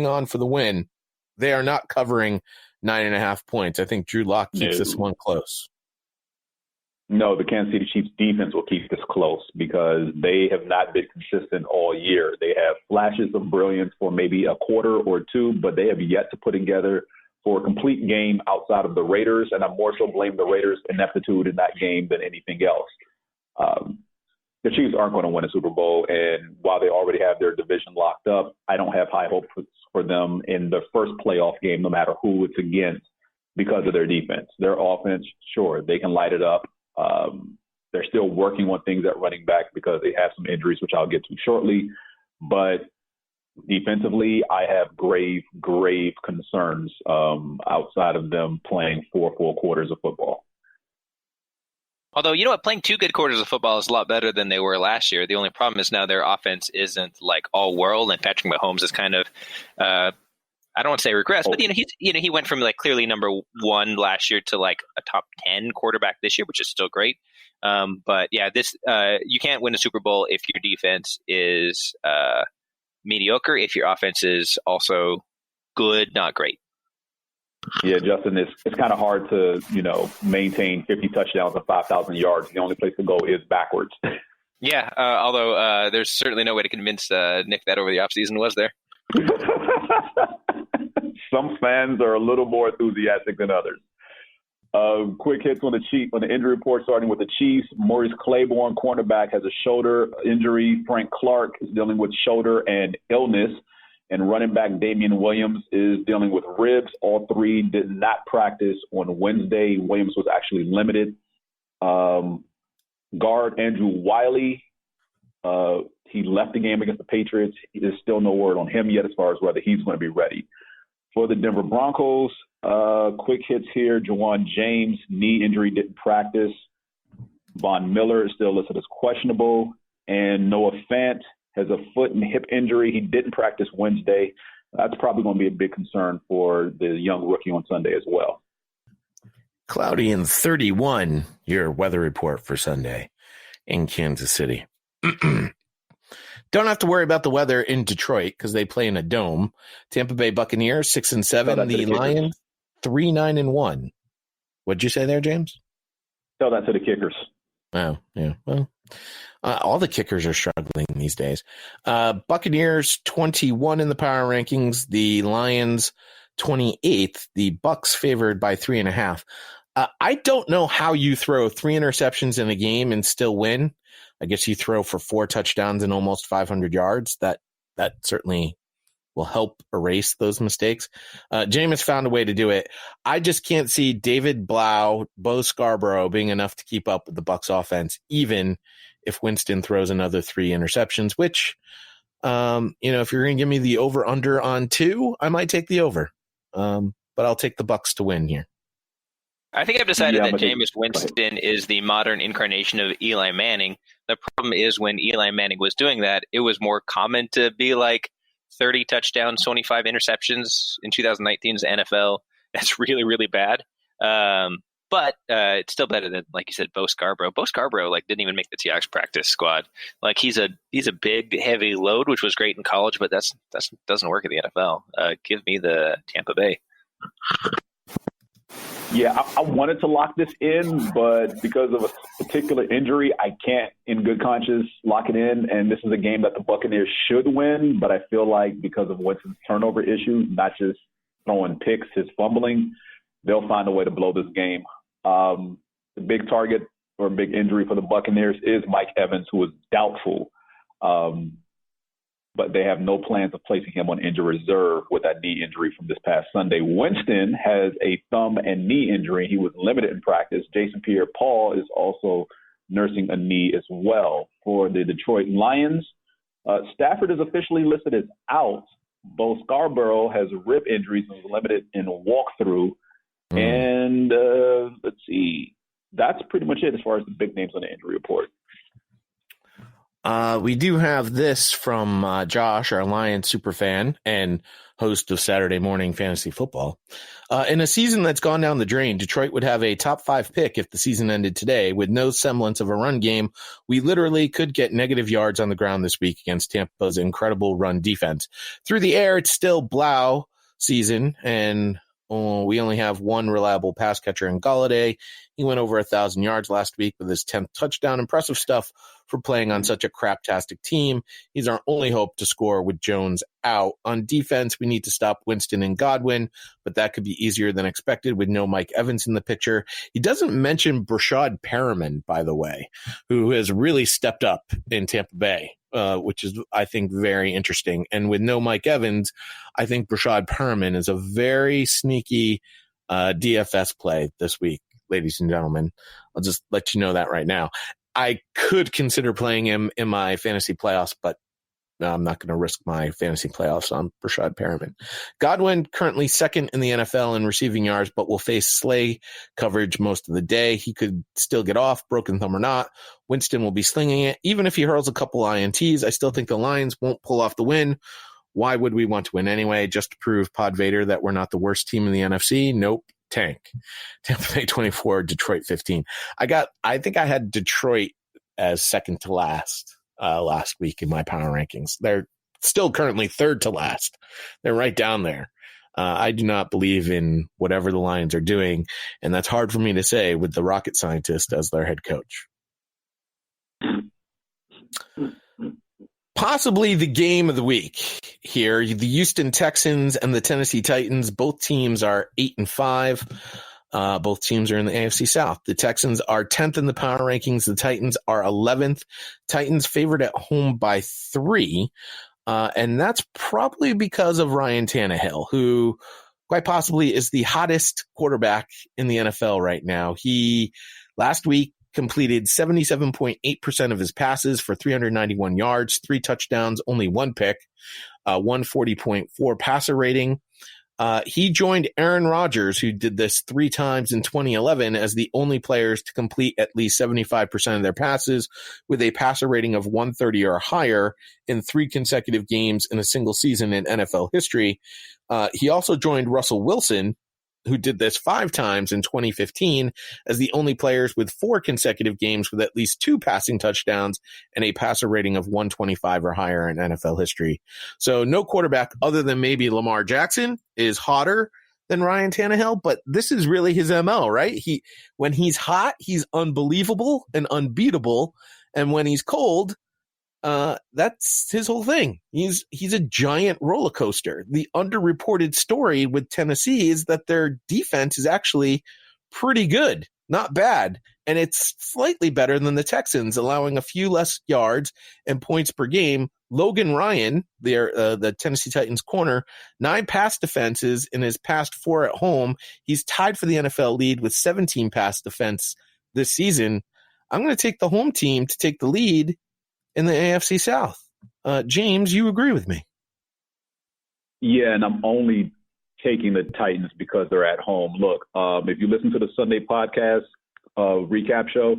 on for the win. They are not covering 9.5 points. I think Drew Lock keeps this one close. No, the Kansas City Chiefs defense will keep this close because they have not been consistent all year. They have flashes of brilliance for maybe a quarter or two, but they have yet to put together for a complete game outside of the Raiders, and I more so blame the Raiders' ineptitude in that game than anything else. The Chiefs aren't going to win a Super Bowl, and while they already have their division locked up, I don't have high hopes for them in the first playoff game, no matter who it's against, because of their defense. Their offense, sure, they can light it up. They're still working on things at running back because they have some injuries, which I'll get to shortly. But defensively, I have grave concerns outside of them playing 4 full quarters of football. Although, you know what, playing 2 good quarters of football is a lot better than they were last year. The only problem is now their offense isn't like all world, and Patrick Mahomes is kind of, I don't want to say regress, but he went from like clearly number 1 last year to like a top 10 quarterback this year, which is still great. But yeah, you can't win a Super Bowl if your defense is mediocre. If your offense is also good, not great. Yeah, Justin, it's kind of hard to, maintain 50 touchdowns and 5,000 yards. The only place to go is backwards. Yeah, although there's certainly no way to convince Nick that over the offseason, was there? Some fans are a little more enthusiastic than others. Quick hits on the injury report, starting with the Chiefs. Maurice Claiborne, cornerback, has a shoulder injury. Frank Clark is dealing with shoulder and illness. And running back Damian Williams is dealing with ribs. All 3 did not practice on Wednesday. Williams was actually limited. Guard Andrew Wiley, he left the game against the Patriots. There's still no word on him yet as far as whether he's going to be ready. For the Denver Broncos, quick hits here. Jawan James, knee injury, didn't practice. Von Miller is still listed as questionable. And Noah Fant has a foot and hip injury. He didn't practice Wednesday. That's probably going to be a big concern for the young rookie on Sunday as well. Cloudy and 31, your weather report for Sunday in Kansas City. Don't have to worry about the weather in Detroit because they play in a dome. Tampa Bay Buccaneers 6-7. The Lions 3-9-1. What'd you say there, James? Tell that to the kickers. Oh, yeah. Well, all the kickers are struggling these days. Buccaneers 21 in the power rankings. The Lions 28th. The Bucs favored by 3.5. I don't know how you throw 3 interceptions in a game and still win. I guess you throw for 4 touchdowns and almost 500 yards. That certainly will help erase those mistakes. Jameis found a way to do it. I just can't see David Blau, Bo Scarborough being enough to keep up with the Bucs offense, even if Winston throws another 3 interceptions, which, if you're going to give me the over-under on 2, I might take the over. But I'll take the Bucs to win here. I think I've decided that Jameis Winston is the modern incarnation of Eli Manning. The problem is when Eli Manning was doing that, it was more common to be like 30 touchdowns, 25 interceptions in 2019's NFL. That's really, really bad. But it's still better than, like you said, Bo Scarborough. Bo Scarborough didn't even make the Seahawks practice squad. He's a big, heavy load, which was great in college, but that doesn't work in the NFL. Give me the Tampa Bay. Yeah, I wanted to lock this in, but because of a particular injury, I can't, in good conscience, lock it in. And this is a game that the Buccaneers should win, but I feel like because of Winston's turnover issues, not just throwing picks, his fumbling, they'll find a way to blow this game. The big target or big injury for the Buccaneers is Mike Evans, who is doubtful. But they have no plans of placing him on injury reserve with that knee injury from this past Sunday. Winston has a thumb and knee injury. He was limited in practice. Jason Pierre-Paul is also nursing a knee as well. For the Detroit Lions, Stafford is officially listed as out. Bo Scarborough has rib injuries and was limited in walkthrough. And let's see. That's pretty much it as far as the big names on the injury report. We do have this from Josh, our Lions super fan, and host of Saturday Morning Fantasy Football. In a season that's gone down the drain, Detroit would have a top 5 pick if the season ended today. With no semblance of a run game, we literally could get negative yards on the ground this week against Tampa's incredible run defense. Through the air, it's still Blau season, and we only have one reliable pass catcher in Galladay. He went over 1,000 yards last week with his 10th touchdown. Impressive stuff for playing on such a craptastic team. He's our only hope to score with Jones out. On defense, we need to stop Winston and Godwin, but that could be easier than expected with no Mike Evans in the picture. He doesn't mention Brashad Perriman, by the way, who has really stepped up in Tampa Bay, which is, I think, very interesting. And with no Mike Evans, I think Brashad Perriman is a very sneaky DFS play this week, ladies and gentlemen. I'll just let you know that right now. I could consider playing him in my fantasy playoffs, but I'm not going to risk my fantasy playoffs on Brashad Perriman. Godwin, currently second in the NFL in receiving yards, but will face Slay coverage most of the day. He could still get off, broken thumb or not. Winston will be slinging it. Even if he hurls a couple INTs, I still think the Lions won't pull off the win. Why would we want to win anyway? Just to prove PodVader that we're not the worst team in the NFC? Nope. Tank. Tampa Bay 24, Detroit 15. I think I had Detroit as second to last week in my power rankings. They're still currently third to last. They're right down there. I do not believe in whatever the Lions are doing, and that's hard for me to say with the rocket scientist as their head coach. Possibly the game of the week here. The Houston Texans and the Tennessee Titans. Both teams are 8-5. Both teams are in the AFC South. The Texans are 10th in the power rankings. The Titans are 11th. Titans favored at home by 3. And that's probably because of Ryan Tannehill, who quite possibly is the hottest quarterback in the NFL right now. He last week completed 77.8% of his passes for 391 yards, 3 touchdowns, only 1 pick, 140.4 passer rating. He joined Aaron Rodgers, who did this 3 times in 2011, as the only players to complete at least 75% of their passes with a passer rating of 130 or higher in 3 consecutive games in a single season in NFL history. He also joined Russell Wilson, who did this 5 times in 2015 as the only players with 4 consecutive games with at least 2 passing touchdowns and a passer rating of 125 or higher in NFL history. So no quarterback other than maybe Lamar Jackson is hotter than Ryan Tannehill, but this is really his MO, right? When he's hot, he's unbelievable and unbeatable. And when he's cold, that's his whole thing. He's a giant roller coaster. The underreported story with Tennessee is that their defense is actually pretty good, not bad, and it's slightly better than the Texans, allowing a few less yards and points per game. Logan Ryan, the Tennessee Titans corner, 9 pass defenses in his past 4 at home. He's tied for the NFL lead with 17 pass defense this season. I'm going to take the home team to take the lead in the AFC South. James, you agree with me? Yeah, and I'm only taking the Titans because they're at home. Look, if you listen to the Sunday podcast recap show,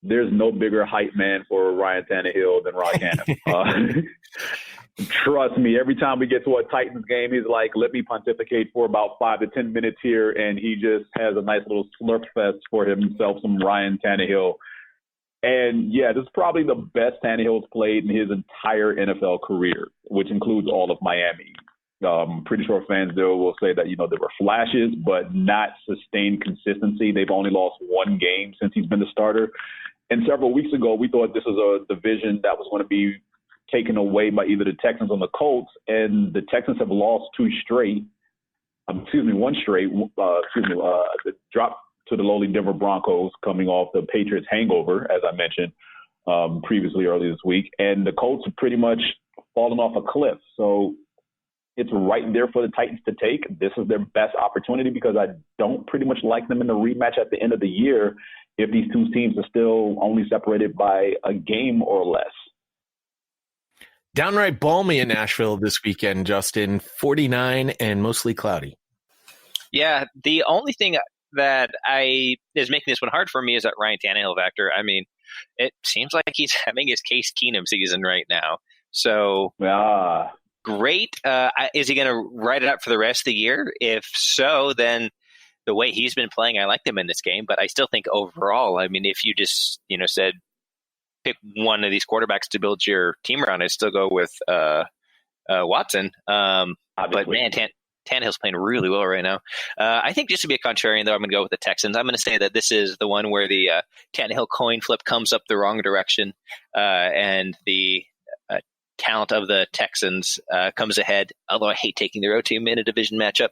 there's no bigger hype man for Ryan Tannehill than Ron Cannon. Trust me, every time we get to a Titans game, he's like, let me pontificate for about 5 to 10 minutes here, and he just has a nice little slurp fest for himself, some Ryan Tannehill. And, yeah, this is probably the best Tannehill's played in his entire NFL career, which includes all of Miami. Pretty sure fans there will say that, there were flashes, but not sustained consistency. They've only lost 1 game since he's been the starter. And several weeks ago, we thought this was a division that was going to be taken away by either the Texans or the Colts, and the Texans have lost 2 straight. One straight. The drop to the lowly Denver Broncos coming off the Patriots hangover, as I mentioned previously earlier this week. And the Colts have pretty much fallen off a cliff. So it's right there for the Titans to take. This is their best opportunity because I don't pretty much like them in the rematch at the end of the year if these 2 teams are still only separated by a game or less. Downright balmy in Nashville this weekend, Justin. 49 and mostly cloudy. Yeah, the only thing that is making this one hard for me is that Ryan Tannehill factor. I mean, it seems like he's having his Case Keenum season right now. So great. Is he going to ride it out for the rest of the year? If so, then the way he's been playing, I like him in this game. But I still think overall, I mean, if you just said pick one of these quarterbacks to build your team around, I'd still go with Watson. But man, Tannehill's playing really well right now. I think just to be a contrarian, though, I'm going to go with the Texans. I'm going to say that this is the one where the Tannehill coin flip comes up the wrong direction, and the talent of the Texans comes ahead. Although I hate taking the road team in a division matchup.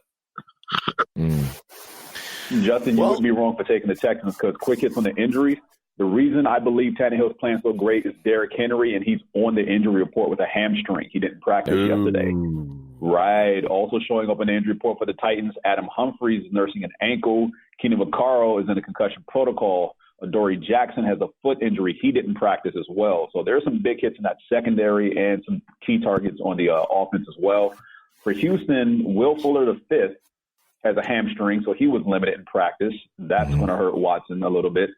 Justin, you wouldn't be wrong for taking the Texans because quick hits on the injuries. The reason I believe Tannehill's playing so great is Derrick Henry, and he's on the injury report with a hamstring. He didn't practice yesterday. Right. Also showing up on the injury report for the Titans, Adam Humphries is nursing an ankle. Keenan Vaccaro is in a concussion protocol. Adoree Jackson has a foot injury. He didn't practice as well. So there's some big hits in that secondary and some key targets on the offense as well. For Houston, Will Fuller the fifth has a hamstring, so he was limited in practice. That's going to hurt Watson a little bit.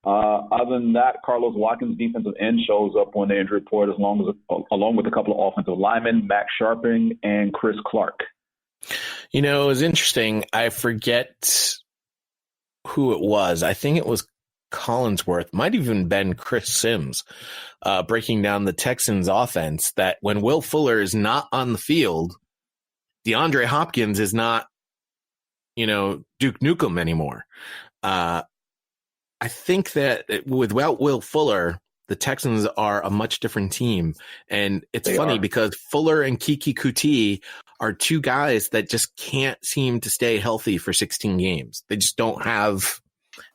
Other than that, Carlos Watkins, defensive end, shows up on the injury report along with a couple of offensive linemen, Max Sharping and Chris Clark. It was interesting. I forget who it was. I think it was Collinsworth, might even been Chris Sims, breaking down the Texans offense, that when Will Fuller is not on the field, DeAndre Hopkins is not, Duke Nukem anymore. I think that without Will Fuller, the Texans are a much different team. And it's funny because Fuller and Kiki Kuti are two guys that just can't seem to stay healthy for 16 games. They just don't have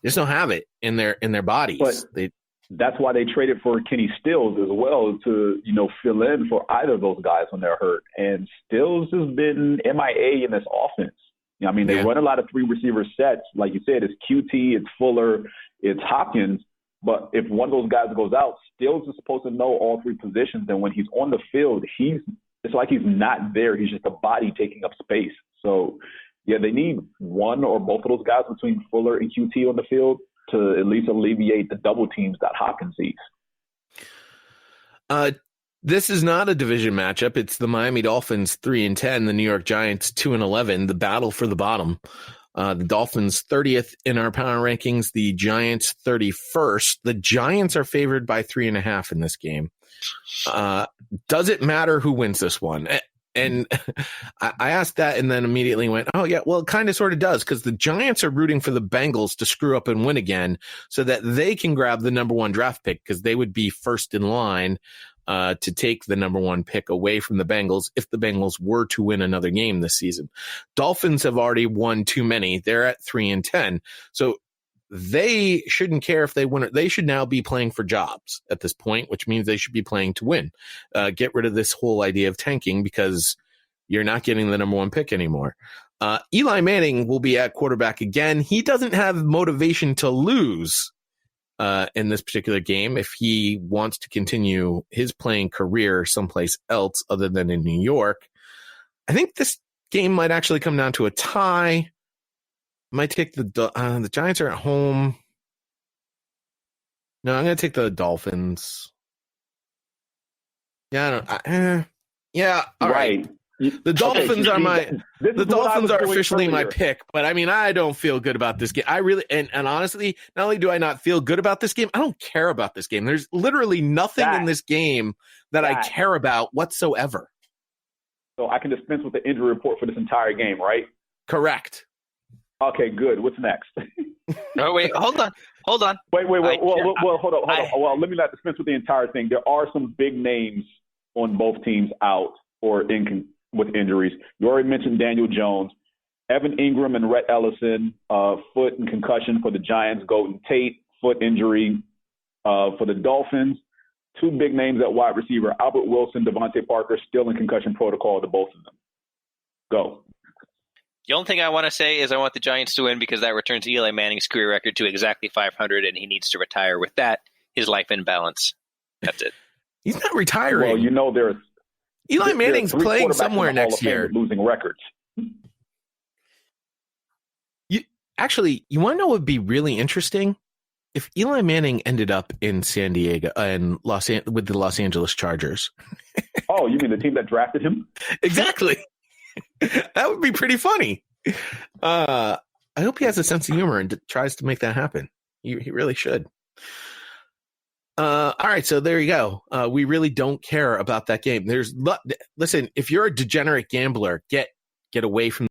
it in their bodies. But that's why they traded for Kenny Stills as well to, fill in for either of those guys when they're hurt. And Stills has been MIA in this offense. They run a lot of three receiver sets. Like you said, it's QT, it's Fuller, it's Hopkins. But if one of those guys goes out, Stills is supposed to know all three positions. And when he's on the field, it's like he's not there. He's just a body taking up space. So, they need one or both of those guys between Fuller and QT on the field to at least alleviate the double teams that Hopkins sees. This is not a division matchup. It's the Miami Dolphins 3-10, the New York Giants 2-11, the battle for the bottom. The Dolphins 30th in our power rankings, the Giants 31st. The Giants are favored by 3.5 in this game. Does it matter who wins this one? And I asked that and then immediately went, oh, yeah, well, it kind of sort of does, because the Giants are rooting for the Bengals to screw up and win again so that they can grab the number one draft pick, because they would be first in line to take the number one pick away from the Bengals if the Bengals were to win another game this season. Dolphins have already won too many. They're at 3-10. So they shouldn't care if they win. They should now be playing for jobs at this point, which means they should be playing to win. Get rid of this whole idea of tanking, because you're not getting the number one pick anymore. Eli Manning will be at quarterback again. He doesn't have motivation to lose in this particular game if he wants to continue his playing career someplace else other than in New York. I think this game might actually come down to a tie. Might take the Giants are at home. No, I'm going to take the Dolphins. Yeah, all right. The Dolphins are the Dolphins are officially my pick, but I don't feel good about this game. I really, and honestly, not only do I not feel good about this game, I don't care about this game. There's literally nothing in this game that I care about whatsoever. So I can dispense with the injury report for this entire game, right? Correct. Okay, good. What's next? Oh, wait, hold on. Wait. Well, hold on. Well, let me not dispense with the entire thing. There are some big names on both teams out or with injuries. You already mentioned Daniel Jones, Evan Ingram and Rhett Ellison, foot and concussion for the Giants. Golden Tate, foot injury for the Dolphins. Two big names at wide receiver, Albert Wilson, Devontae Parker, still in concussion protocol to both of them. Go. The only thing I want to say is I want the Giants to win, because that returns Eli Manning's career record to exactly 500, and he needs to retire with that, his life in balance. That's it. He's not retiring. Well, there's Eli Manning's playing somewhere next year. Losing records. You want to know what would be really interesting? if Eli Manning ended up in San Diego and with the Los Angeles Chargers. Oh, you mean the team that drafted him? Exactly. That would be pretty funny. I hope he has a sense of humor and tries to make that happen. He really should. All right, so there you go. We really don't care about that game. Listen, if you're a degenerate gambler, get away from